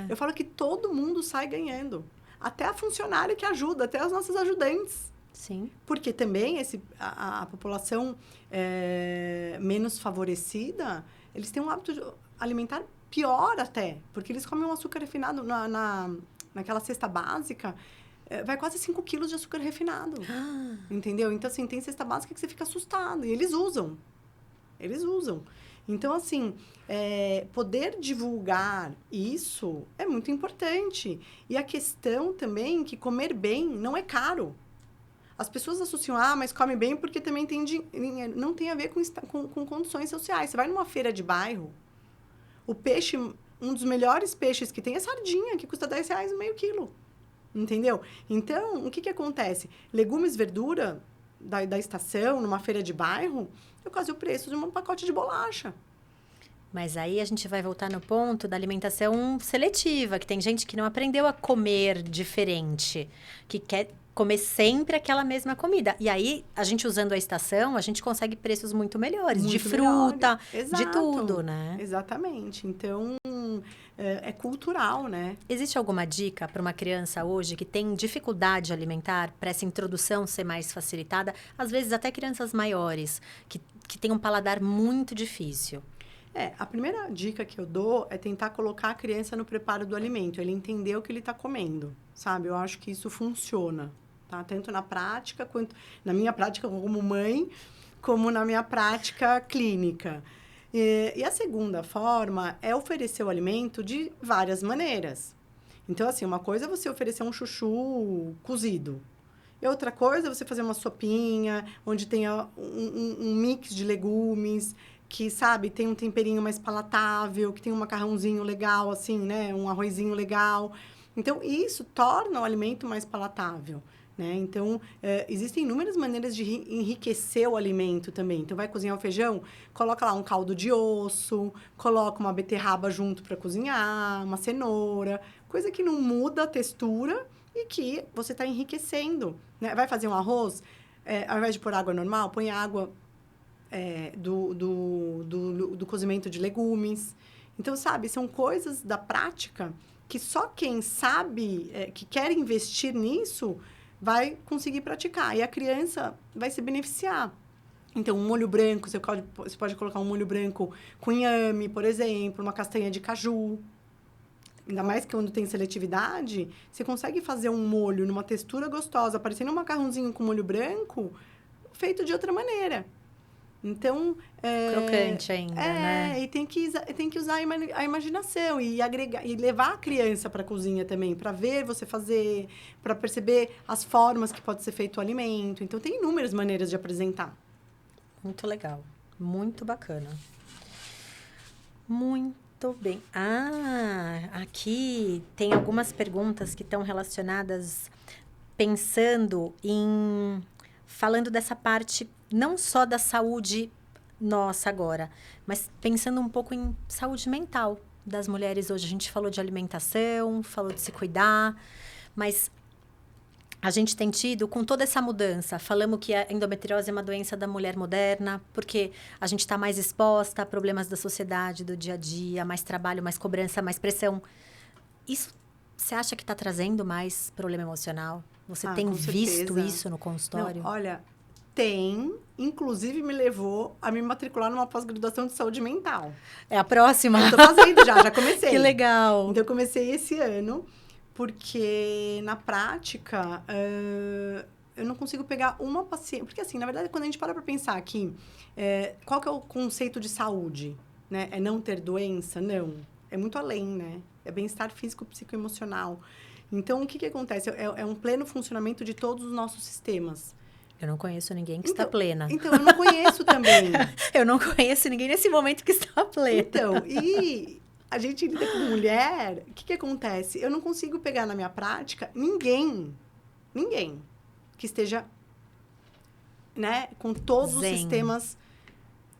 Eu falo que todo mundo sai ganhando. Até a funcionária que ajuda, até as nossas ajudantes. Sim. Porque também a população menos favorecida, eles têm um hábito alimentar pior até. Porque eles comem um açúcar refinado naquela cesta básica. Vai quase 5 quilos de açúcar refinado. Entendeu? Então, assim, tem cesta básica que você fica assustado. E eles usam. Então, assim, poder divulgar isso é muito importante. E a questão também que comer bem não é caro. As pessoas associam, mas come bem porque também não tem a ver com condições sociais. Você vai numa feira de bairro, o peixe, um dos melhores peixes que tem é sardinha, que custa R$10 meio quilo. Entendeu? Então, o que acontece? Legumes, verdura da estação, numa feira de bairro, é quase o preço de um pacote de bolacha. Mas aí a gente vai voltar no ponto da alimentação seletiva, que tem gente que não aprendeu a comer diferente, que quer comer sempre aquela mesma comida. E aí, a gente usando a estação, a gente consegue preços muito melhores, de Muito fruta, melhores. de Exato. tudo, né? Exatamente. Então, é cultural, né? Existe alguma dica para uma criança hoje que tem dificuldade alimentar, para essa introdução ser mais facilitada? Às vezes, até crianças maiores, que têm um paladar muito difícil. A primeira dica que eu dou é tentar colocar a criança no preparo do alimento, ele entender o que ele está comendo, sabe? Eu acho que isso funciona, tá? Tanto na prática, quanto na minha prática como mãe, como na minha prática clínica. E a segunda forma é oferecer o alimento de várias maneiras. Então, assim, uma coisa é você oferecer um chuchu cozido. E outra coisa é você fazer uma sopinha, onde tenha um mix de legumes, que, sabe, tem um temperinho mais palatável, que tem um macarrãozinho legal, assim, né? Um arrozinho legal. Então, isso torna o alimento mais palatável, né? Então, existem inúmeras maneiras de enriquecer o alimento também. Então, vai cozinhar o feijão, coloca lá um caldo de osso, coloca uma beterraba junto para cozinhar, uma cenoura, coisa que não muda a textura e que você está enriquecendo, né? Vai fazer um arroz, ao invés de pôr água normal, põe água do cozimento de legumes. Então, sabe, são coisas da prática que só quem sabe, que quer investir nisso, vai conseguir praticar. E a criança vai se beneficiar. Então, um molho branco, você pode colocar um molho branco com inhame, por exemplo, uma castanha de caju. Ainda mais que quando tem seletividade, você consegue fazer um molho numa textura gostosa, parecendo um macarrãozinho com molho branco, feito de outra maneira. Então, Crocante ainda, né? E tem que usar a imaginação e agregar e levar a criança para a cozinha também, para ver você fazer, para perceber as formas que pode ser feito o alimento. Então, tem inúmeras maneiras de apresentar. Muito legal. Muito bacana. Muito bem. Aqui tem algumas perguntas que estão relacionadas pensando em... Falando dessa parte, não só da saúde nossa agora, mas pensando um pouco em saúde mental das mulheres hoje. A gente falou de alimentação, falou de se cuidar, mas a gente tem tido, com toda essa mudança, falamos que a endometriose é uma doença da mulher moderna, porque a gente está mais exposta a problemas da sociedade, do dia a dia, mais trabalho, mais cobrança, mais pressão. Isso, você acha que está trazendo mais problema emocional? Você tem visto isso no consultório? Não, olha, tem. Inclusive, me levou a me matricular numa pós-graduação de saúde mental. É a próxima? Eu tô fazendo já comecei. Que legal! Então, eu comecei esse ano, porque na prática, eu não consigo pegar uma paciente... Porque, assim, na verdade, quando a gente para pensar aqui, qual que é o conceito de saúde? Né? É não ter doença? Não. É muito além, né? É bem-estar físico, psicoemocional. Então, o que acontece? É um pleno funcionamento de todos os nossos sistemas. Eu não conheço ninguém que está plena. Então, eu não conheço também. Eu não conheço ninguém nesse momento que está plena. Então, e a gente lida com mulher, o que acontece? Eu não consigo pegar na minha prática ninguém que esteja, né, com todos os sistemas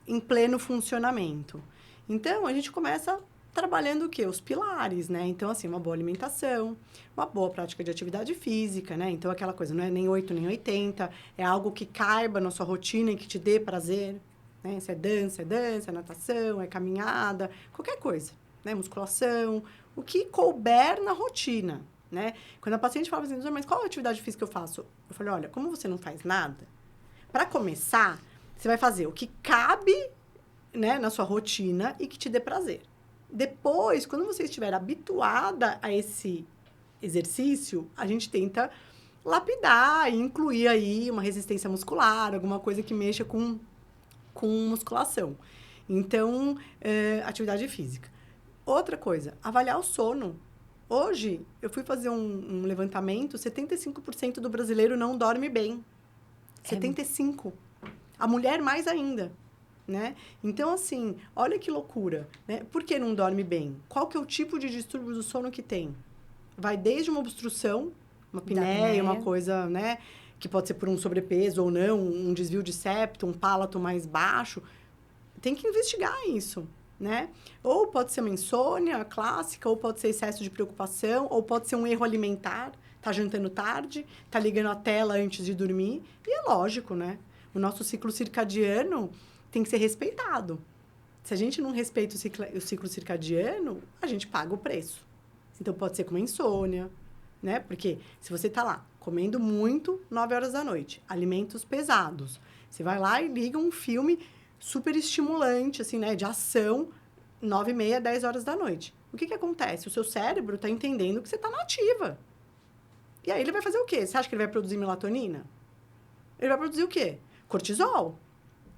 em pleno funcionamento. Então, a gente começa trabalhando o quê? Os pilares, né? Então, assim, uma boa alimentação, uma boa prática de atividade física, né? Então, aquela coisa, não é nem 8, nem 80, é algo que caiba na sua rotina e que te dê prazer, né? Se é dança, é natação, é caminhada, qualquer coisa, né? Musculação, o que couber na rotina, né? Quando a paciente fala assim, mas qual atividade física eu faço? Eu falei, olha, como você não faz nada, para começar, você vai fazer o que cabe, né, na sua rotina e que te dê prazer. Depois, quando você estiver habituada a esse exercício, a gente tenta lapidar e incluir aí uma resistência muscular, alguma coisa que mexa com musculação. Então, atividade física. Outra coisa, avaliar o sono. Hoje, eu fui fazer um levantamento, 75% do brasileiro não dorme bem. 75%. A mulher mais ainda. Né? Então, assim, olha que loucura, né? Por que não dorme bem? Qual que é o tipo de distúrbio do sono que tem? Vai desde uma obstrução, uma apneia, uma coisa, né? Que pode ser por um sobrepeso ou não, um desvio de septo, um palato mais baixo. Tem que investigar isso, né? Ou pode ser uma insônia clássica, ou pode ser excesso de preocupação, ou pode ser um erro alimentar, tá jantando tarde, tá ligando a tela antes de dormir. E é lógico, né? O nosso ciclo circadiano tem que ser respeitado. Se a gente não respeita o ciclo circadiano, a gente paga o preço. Então, pode ser com uma insônia, né? Porque se você tá lá comendo muito, 9 horas da noite, alimentos pesados, você vai lá e liga um filme super estimulante, assim, né? De ação, 9h30, 10 horas da noite. O que acontece? O seu cérebro tá entendendo que você tá na ativa. E aí, ele vai fazer o quê? Você acha que ele vai produzir melatonina? Ele vai produzir o quê? Cortisol.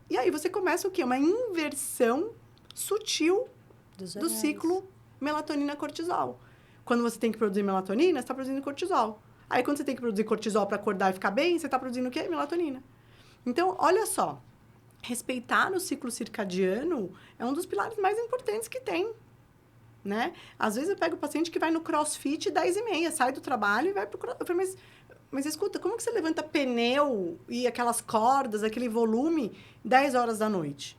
E aí, você começa o quê? Uma inversão sutil do ciclo melatonina-cortisol. Quando você tem que produzir melatonina, você está produzindo cortisol. Aí, quando você tem que produzir cortisol para acordar e ficar bem, você está produzindo o quê? Melatonina. Então, olha só. Respeitar o ciclo circadiano é um dos pilares mais importantes que tem, né? Às vezes, eu pego o paciente que vai no crossfit 10h30, sai do trabalho e vai pro crossfit. Eu falei, mas escuta, como que você levanta pneu e aquelas cordas, aquele volume, 10 horas da noite?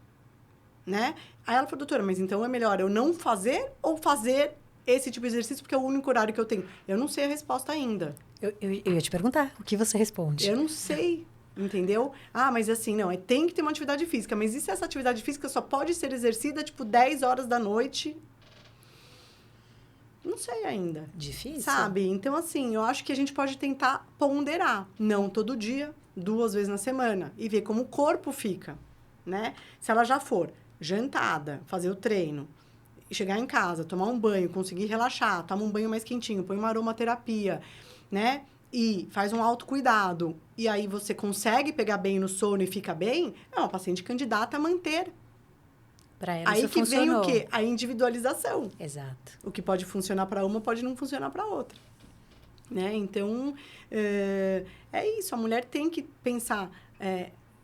Né? Aí ela falou, doutora, mas então é melhor eu não fazer ou fazer esse tipo de exercício, porque é o único horário que eu tenho? Eu não sei a resposta ainda. Eu ia te perguntar, o que você responde? Eu não sei, entendeu? Ah, mas assim, não, tem que ter uma atividade física. Mas e se essa atividade física só pode ser exercida, 10 horas da noite? Não sei ainda. Difícil. Sabe? Então, assim, eu acho que a gente pode tentar ponderar. Não todo dia, 2 vezes na semana. E ver como o corpo fica, né? Se ela já for jantada, fazer o treino, chegar em casa, tomar um banho, conseguir relaxar, toma um banho mais quentinho, põe uma aromaterapia, né? E faz um autocuidado. E aí você consegue pegar bem no sono e fica bem, é uma paciente candidata a manter. Pra ela aí isso que funcionou. vem o quê? A individualização. Exato. O que pode funcionar para uma pode não funcionar para outra. Né? Então, é isso. A mulher tem que pensar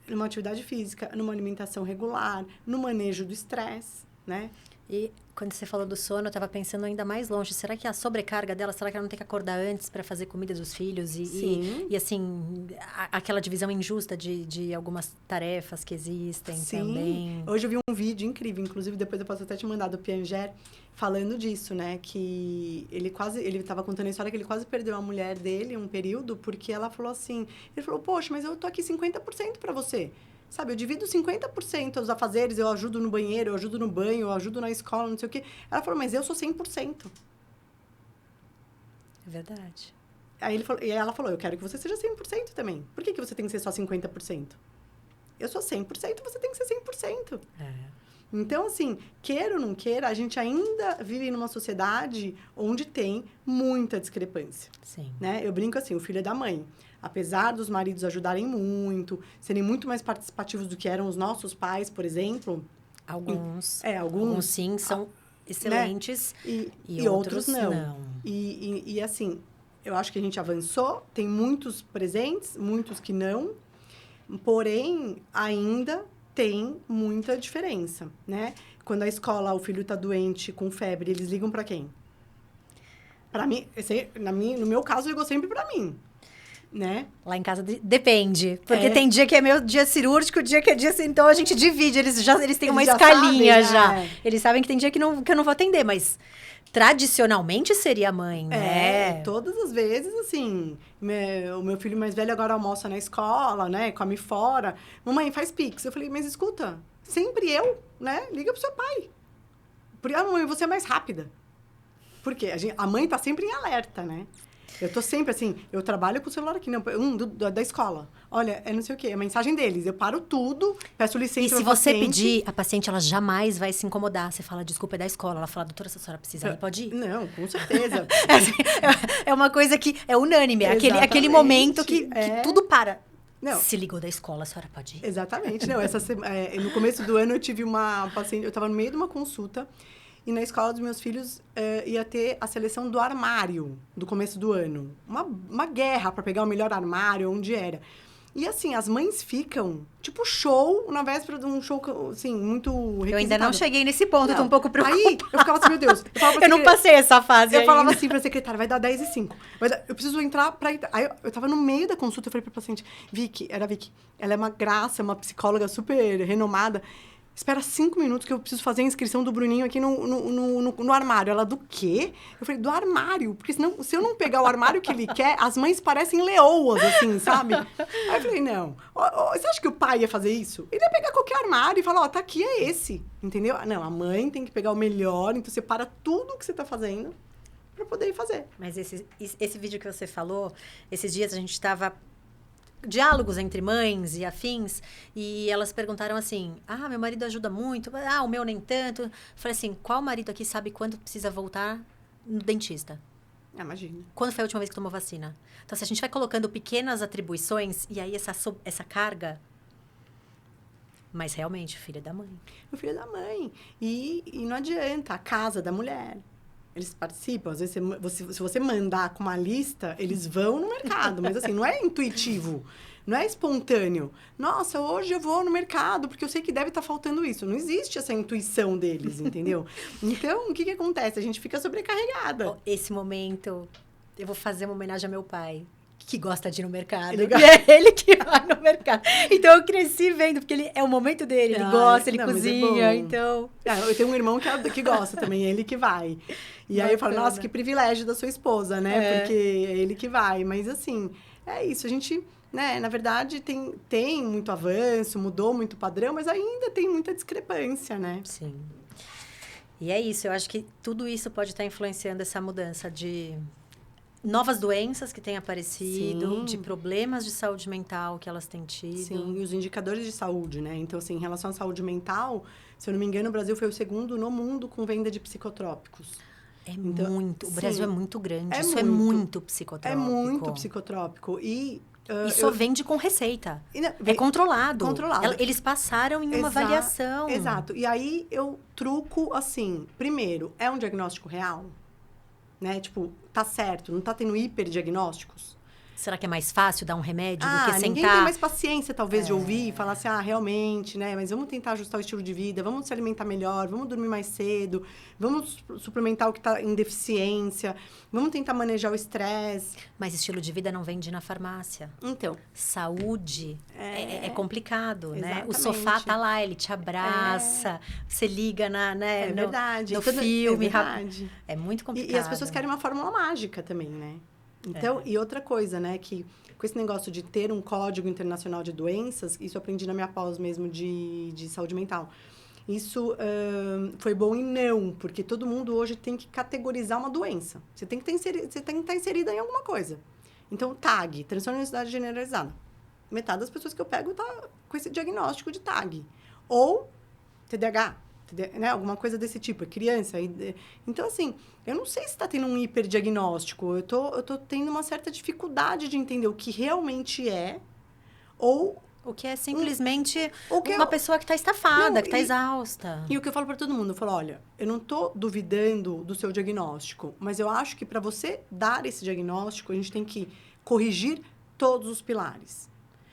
numa atividade física, numa alimentação regular, no manejo do estresse, né? E quando você falou do sono, eu estava pensando ainda mais longe. Será que a sobrecarga dela, será que ela não tem que acordar antes para fazer comida dos filhos? E assim, aquela divisão injusta de algumas tarefas que existem também. Hoje eu vi um vídeo incrível, inclusive depois eu posso até te mandar, do Piaget, falando disso, né? Que ele estava contando a história que ele quase perdeu a mulher dele um período, porque ela falou assim, ele falou, poxa, mas eu tô aqui 50% para você. Sabe, eu divido 50% os afazeres, eu ajudo no banheiro, eu ajudo no banho, eu ajudo na escola, não sei o quê. Ela falou, mas eu sou 100%. É verdade. E ela falou, eu quero que você seja 100% também. Por que você tem que ser só 50%? Eu sou 100%, você tem que ser 100%. Então, assim, queira ou não queira, a gente ainda vive numa sociedade onde tem muita discrepância. Sim. Né? Eu brinco assim, o filho é da mãe. Apesar dos maridos ajudarem muito, serem muito mais participativos do que eram os nossos pais, por exemplo. Alguns sim, são excelentes. Né? E outros não. E assim, eu acho que a gente avançou. Tem muitos presentes, muitos que não. Porém, ainda tem muita diferença, né? Quando a escola, o filho está doente, com febre, eles ligam para quem? Para mim, no meu caso, ligou sempre para mim. Né? Lá em casa depende. Porque tem dia que é meu dia cirúrgico, dia que é dia... Então, a gente divide. Eles têm uma escalinha já. Eles sabem que tem dia que eu não vou atender, mas... Tradicionalmente seria a mãe, né? Todas as vezes, assim... O meu filho mais velho agora almoça na escola, né? Come fora. Mamãe, faz Pix. Eu falei, mas escuta, sempre eu, né? Liga pro seu pai. Porque, mamãe, você é mais rápida. Por quê? A mãe tá sempre em alerta, né? Eu tô sempre assim, eu trabalho com o celular aqui, não, da escola. Olha, não sei o quê, a mensagem deles. Eu paro tudo, peço licença. E se você pedir, a paciente, ela jamais vai se incomodar. Você fala, desculpa, é da escola. Ela fala, doutora, se a senhora precisar, ela pode ir? Não, com certeza. É uma coisa que é unânime. Aquele momento que tudo para. Não. Se ligou da escola, a senhora pode ir? Exatamente. Não, no começo do ano, eu tive uma paciente, eu estava no meio de uma consulta, e na escola dos meus filhos ia ter a seleção do armário do começo do ano. Uma guerra para pegar o melhor armário, onde era. E assim, as mães ficam, tipo, show, na véspera de um show, assim, muito requisitado. Eu ainda não cheguei nesse ponto, eu tô um pouco preocupada. Aí, eu ficava assim, meu Deus. Eu não passei essa fase Eu falava assim pra secretária, vai dar 10h05. Eu preciso entrar pra... Aí eu tava no meio da consulta, eu falei pra paciente, Vicky, ela é uma graça, uma psicóloga super renomada. espera 5 minutos que eu preciso fazer a inscrição do Bruninho aqui no armário. Ela, do quê? Eu falei, do armário. Porque senão, se eu não pegar o armário que ele quer, as mães parecem leoas, assim, sabe? Aí eu falei, não. Você acha que o pai ia fazer isso? Ele ia pegar qualquer armário e falar, tá aqui, é esse. Entendeu? Não, a mãe tem que pegar o melhor. Então, você para tudo que você tá fazendo pra poder ir fazer. Mas esse vídeo que você falou, esses dias a gente estava... diálogos entre mães e afins, e elas perguntaram assim, meu marido ajuda muito, o meu nem tanto. Eu falei assim, qual marido aqui sabe quando precisa voltar no dentista? Imagina. Quando foi a última vez que tomou vacina? Então, se a gente vai colocando pequenas atribuições, e aí essa carga... Mas, realmente, o filho é da mãe. O filho é da mãe. E não adianta, a casa da mulher. Eles participam, às vezes, se você mandar com uma lista, eles vão no mercado. Mas, assim, não é intuitivo, não é espontâneo. Nossa, hoje eu vou no mercado, porque eu sei que deve estar faltando isso. Não existe essa intuição deles, entendeu? Então, o que acontece? A gente fica sobrecarregada. Esse momento, eu vou fazer uma homenagem ao meu pai, que gosta de ir no mercado. Ele E é ele que vai no mercado. Então, eu cresci vendo, porque é o momento dele. Ele gosta, ele cozinha, então... eu tenho um irmão que gosta também, ele que vai. E aí eu falo, nossa, que privilégio da sua esposa, né? Porque é ele que vai. Mas, assim, é isso. A gente, né, na verdade, tem muito avanço, mudou muito o padrão, mas ainda tem muita discrepância, né? Sim. E é isso. Eu acho que tudo isso pode estar influenciando essa mudança de... novas doenças que têm aparecido, Sim. de problemas de saúde mental que elas têm tido. Sim, e os indicadores de saúde, né? Então, assim, em relação à saúde mental, se eu não me engano, o Brasil foi o segundo no mundo com venda de psicotrópicos. Então, muito. O Brasil é muito grande. Isso é muito muito psicotrópico. É muito psicotrópico. E só vende com receita. Não, é controlado. Controlado. Eles passaram em uma avaliação. Exato. E aí, eu truco assim. Primeiro, é um diagnóstico real? Né? Tipo, tá certo, não tá tendo hiperdiagnósticos? Será que é mais fácil dar um remédio do que sentar? Ninguém tem mais paciência, talvez, de ouvir e falar assim, realmente, né? Mas vamos tentar ajustar o estilo de vida, vamos se alimentar melhor, vamos dormir mais cedo, vamos suplementar o que está em deficiência, vamos tentar manejar o estresse. Mas estilo de vida não vende na farmácia. Então. Saúde é complicado, Exatamente. né? O sofá tá lá, ele te abraça, você liga É verdade. no filme. É verdade. É muito complicado. E as pessoas querem uma fórmula mágica também, né? Então, e outra coisa, né, que com esse negócio de ter um código internacional de doenças, isso eu aprendi na minha pós mesmo de saúde mental. Isso foi bom e não, porque todo mundo hoje tem que categorizar uma doença. Você tem que estar inserida em alguma coisa. Então, TAG, transtorno de ansiedade generalizada. Metade das pessoas que eu pego tá com esse diagnóstico de TAG. Ou TDAH. Né? Alguma coisa desse tipo, é criança. Então, assim, eu não sei se está tendo um hiperdiagnóstico. Eu tô tendo uma certa dificuldade de entender o que realmente é, ou... o que é simplesmente uma pessoa que está estafada, que está exausta. E o que eu falo para todo mundo, eu falo, olha, eu não tô duvidando do seu diagnóstico, mas eu acho que para você dar esse diagnóstico, a gente tem que corrigir todos os pilares.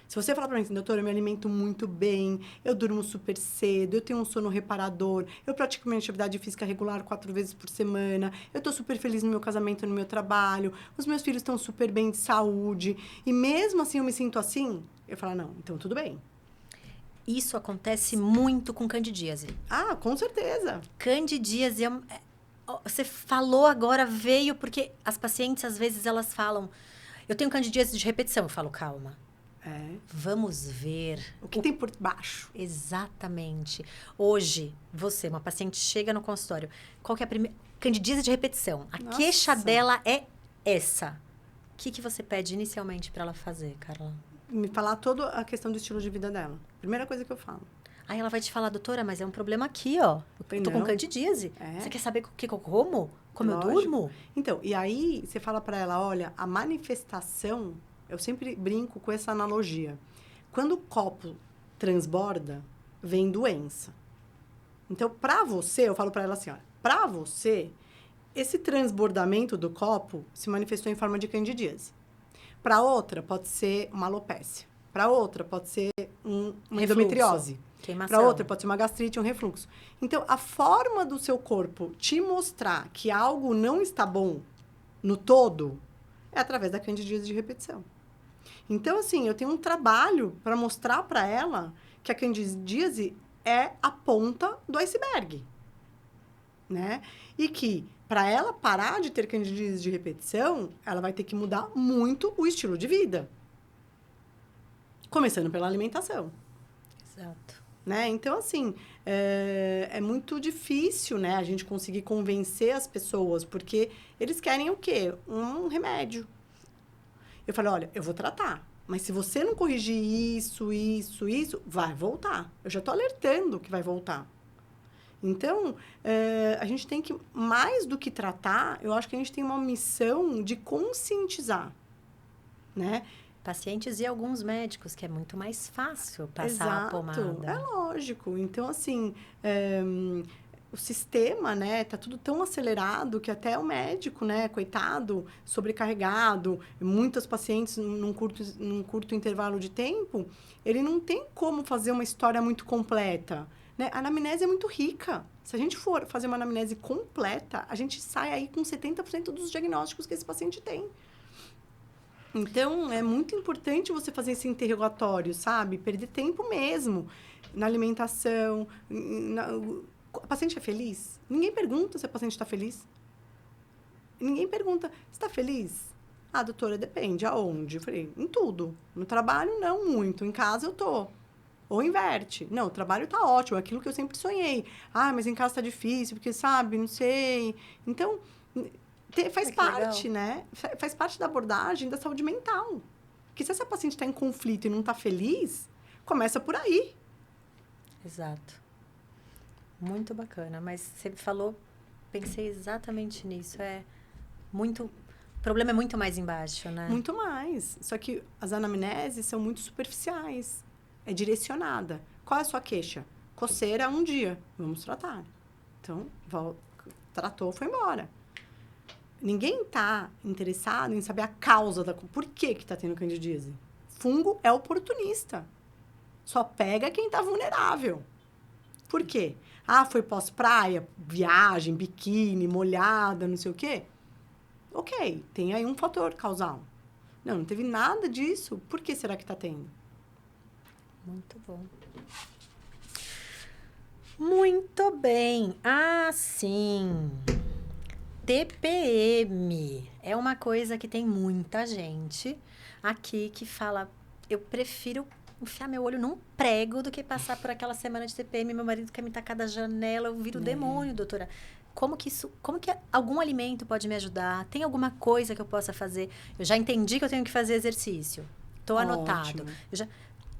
Se você falar para mim assim, doutora, eu me alimento muito bem, eu durmo super cedo, eu tenho um sono reparador, eu pratico minha atividade física regular 4 vezes por semana, eu tô super feliz no meu casamento, no meu trabalho, os meus filhos estão super bem de saúde, e mesmo assim eu me sinto assim, eu falo, não, então tudo bem. Isso acontece muito com candidíase. Com certeza. Candidíase, você falou agora, veio, porque as pacientes, às vezes, elas falam, eu tenho candidíase de repetição, eu falo, calma. Vamos ver o que tem por baixo. Exatamente. Hoje, uma paciente chega no consultório, qual que é a primeira... candidíase de repetição. A queixa dela é essa. O que você pede inicialmente para ela fazer, Carla? Me falar toda a questão do estilo de vida dela. Primeira coisa que eu falo. Aí ela vai te falar, doutora, mas é um problema aqui, ó. Eu tô com candidíase. Você quer saber o que eu como? Como eu durmo? Então, e aí você fala para ela, olha, a manifestação... Eu sempre brinco com essa analogia. Quando o copo transborda, vem doença. Então, para você, eu falo para ela assim, olha, para você, esse transbordamento do copo se manifestou em forma de candidíase. Para outra, pode ser uma alopécia. Para outra, pode ser uma endometriose. Para outra, pode ser uma gastrite, um refluxo. Então, a forma do seu corpo te mostrar que algo não está bom no todo é através da candidíase de repetição. Então, assim, eu tenho um trabalho para mostrar para ela que a candidíase é a ponta do iceberg, né? E que, para ela parar de ter candidíase de repetição, ela vai ter que mudar muito o estilo de vida. Começando pela alimentação. Exato. Né? Então, assim, é muito difícil, né, a gente conseguir convencer as pessoas, porque eles querem o quê? Um remédio. Eu falei, olha, eu vou tratar, mas se você não corrigir isso, vai voltar. Eu já estou alertando que vai voltar. Então, a gente tem que, mais do que tratar, eu acho que a gente tem uma missão de conscientizar, né? Pacientes e alguns médicos, que é muito mais fácil passar a pomada. É lógico. Então, assim, o sistema, né, tá tudo tão acelerado que até o médico, né, coitado, sobrecarregado, muitos pacientes num curto intervalo de tempo, ele não tem como fazer uma história muito completa, né? A anamnese é muito rica. Se a gente for fazer uma anamnese completa, a gente sai aí com 70% dos diagnósticos que esse paciente tem. Então, é muito importante você fazer esse interrogatório, sabe? Perder tempo mesmo na alimentação. A paciente é feliz? Ninguém pergunta se a paciente está feliz. Ninguém pergunta, você está feliz? Ah, doutora, depende. Aonde? Eu falei, em tudo. No trabalho, não muito. Em casa, eu tô. Ou inverte. Não, o trabalho está ótimo. É aquilo que eu sempre sonhei. Ah, mas em casa está difícil, porque, sabe, não sei. Então... faz parte, né? Faz parte da abordagem da saúde mental. Porque se essa paciente está em conflito e não está feliz, começa por aí. Exato. Muito bacana. Mas você falou, pensei exatamente nisso. O problema é muito mais embaixo, né? Muito mais. Só que as anamneses são muito superficiais. É direcionada. Qual é a sua queixa? Coceira um dia. Vamos tratar. Então, tratou, foi embora. Ninguém está interessado em saber a causa por que está tendo candidíase. Fungo é oportunista. Só pega quem está vulnerável. Por quê? Ah, foi pós-praia, viagem, biquíni, molhada, não sei o quê. Ok, tem aí um fator causal. Não teve nada disso. Por que será que está tendo? Muito bom. Muito bem. Ah, sim. TPM é uma coisa que tem muita gente aqui que fala, eu prefiro enfiar meu olho num prego do que passar por aquela semana de TPM. Meu marido quer me tacar da janela, eu viro demônio, doutora. Como que algum alimento pode me ajudar? Tem alguma coisa que eu possa fazer? Eu já entendi que eu tenho que fazer exercício. Estou anotado.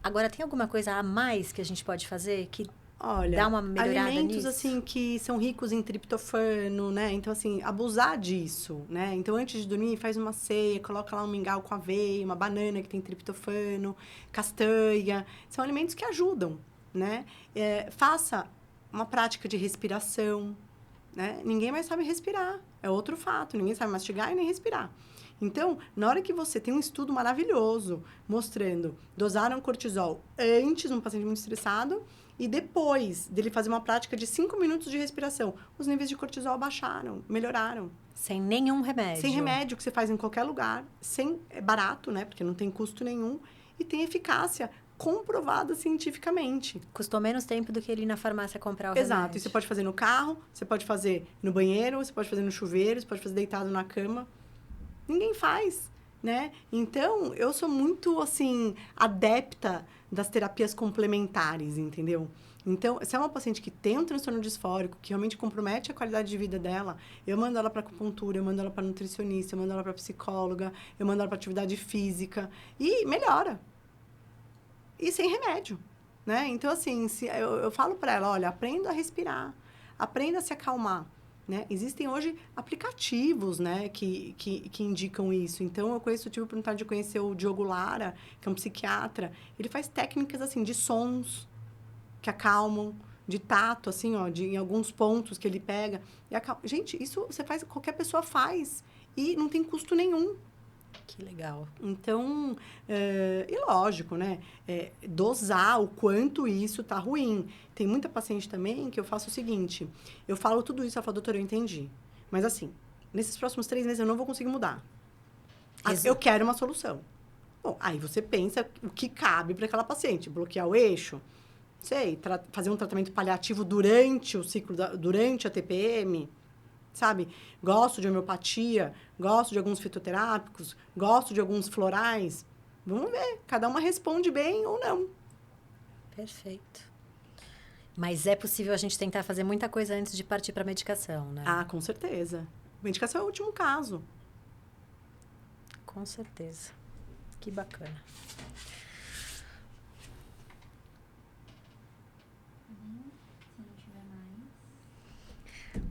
Agora, tem alguma coisa a mais que a gente pode fazer que olha, dá uma melhorada alimentos, nisso? assim, que são ricos em triptofano, né? Então, assim, abusar disso, né? Então, antes de dormir, faz uma ceia, coloca lá um mingau com aveia, uma banana que tem triptofano, castanha. São alimentos que ajudam, né? Faça uma prática de respiração, né? Ninguém mais sabe respirar. É outro fato. Ninguém sabe mastigar e nem respirar. Então, na hora que você tem um estudo maravilhoso mostrando dosaram cortisol antes num paciente muito estressado e depois dele fazer uma prática de 5 minutos de respiração, os níveis de cortisol baixaram, melhoraram. Sem nenhum remédio. Sem remédio, que você faz em qualquer lugar. É barato, né? Porque não tem custo nenhum. E tem eficácia comprovada cientificamente. Custou menos tempo do que ele ir na farmácia comprar o remédio. Exato. E você pode fazer no carro, você pode fazer no banheiro, você pode fazer no chuveiro, você pode fazer deitado na cama. Ninguém faz, né? Então, eu sou muito, assim, adepta das terapias complementares, entendeu? Então, se é uma paciente que tem um transtorno disfórico, que realmente compromete a qualidade de vida dela, eu mando ela para acupuntura, eu mando ela para nutricionista, eu mando ela para psicóloga, eu mando ela para atividade física e melhora. E sem remédio, né? Então, assim, eu falo para ela, olha, aprenda a respirar, aprenda a se acalmar. Né? Existem hoje aplicativos, né, que indicam isso. Então, eu tive a oportunidade de conhecer o Diogo Lara, que é um psiquiatra. Ele faz técnicas, assim, de sons que acalmam, de tato, assim, ó, em alguns pontos que ele pega. Gente, isso qualquer pessoa faz. E não tem custo nenhum. Que legal. Então, e lógico, né? Dosar o quanto isso tá ruim. Tem muita paciente também que eu faço o seguinte. Eu falo tudo isso, ela fala, doutora, eu entendi. Mas assim, nesses próximos 3 meses eu não vou conseguir mudar. Eu quero uma solução. Bom, aí você pensa o que cabe para aquela paciente. Bloquear o eixo, sei, fazer um tratamento paliativo durante o ciclo, durante a TPM, sabe? Gosto de homeopatia, gosto de alguns fitoterápicos, gosto de alguns florais. Vamos ver, cada uma responde bem ou não. Perfeito. Mas é possível a gente tentar fazer muita coisa antes de partir para a medicação, né? Ah, com certeza. Medicação é o último caso. Com certeza. Que bacana.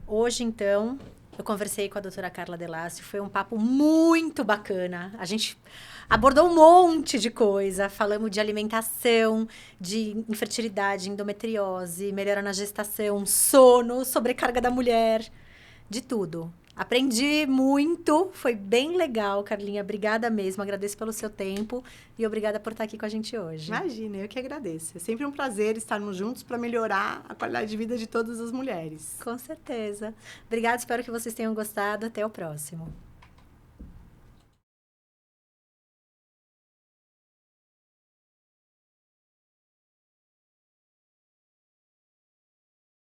Hoje, então, eu conversei com a doutora Carla Delácio, foi um papo muito bacana. A gente abordou um monte de coisa, falamos de alimentação, de infertilidade, endometriose, melhora na gestação, sono, sobrecarga da mulher, de tudo. Aprendi muito, foi bem legal, Carlinha. Obrigada mesmo, agradeço pelo seu tempo e obrigada por estar aqui com a gente hoje. Imagina, eu que agradeço. É sempre um prazer estarmos juntos para melhorar a qualidade de vida de todas as mulheres. Com certeza. Obrigada, espero que vocês tenham gostado. Até o próximo.